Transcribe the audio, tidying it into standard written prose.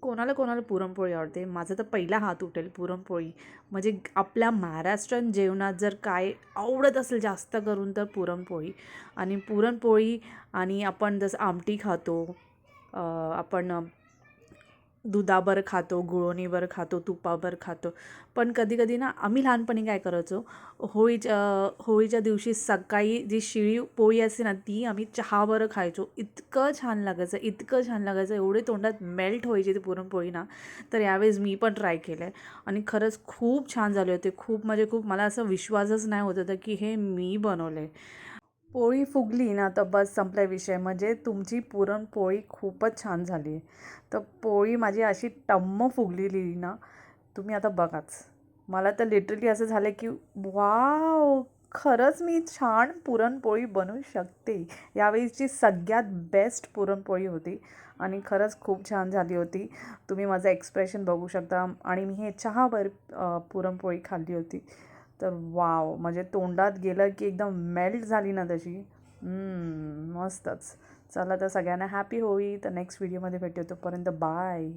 कोणाला कोणाला पुरणपोळी आवडते. माझा तर पहिला हात उठेल पुरणपोळी. म्हणजे आपल्या महाराष्ट्रीयन जेवणात जर काय आवडत असेल जास्त करून तर पुरणपोळी. आणि पुरणपोळी आणि आपण जसं आमटी खातो, आपण दुधाबर खातो, गुळवणीवर खातो, तुपावर खातो. पण कधी-कधी ना आम्ही लहानपणी काय करायचो, होळीच्या दिवशी सकाळी जी शिळी पोळी असते ना, ती आम्ही चहाबरोबर खायचो. इतकं छान लागायचं, इतकं छान लागायचं. एवढे तोंडात मेल्ट व्हायची ती पुरणपोळी ना. तर यावेळेस मी पण ट्राय केलं आहे आणि खरंच खूप छान झाले होते. खूप म्हणजे खूप मला असं विश्वासच नाही होत होता, की हे मी बनवलं. पोळी फुगली ना तर बस संपला विषय. म्हणजे तुमची पुरणपोळी खूपच छान झाली आहे. तर पोळी माझी अशी टम्म फुगलेली ना, तुम्ही आता बघाच. मला तर लिटरली असं झालं की वॉव! खरंच मी छान पुरणपोळी बनवू शकते. यावेळीची सगळ्यात बेस्ट पुरणपोळी होती आणि खरंच खूप छान झाली होती. तुम्ही माझं एक्सप्रेशन बघू शकता आणि मी हे चहावर पुरणपोळी खाल्ली होती. तर वॉव! म्हणजे तोंडात गेलं की एकदम मेल्ट झाली ना तशी. मस्तच. चला तर सगळ्यांना हॅपी होळी. तर नेक्स्ट व्हिडिओमध्ये भेटू. तोपर्यंत बाय.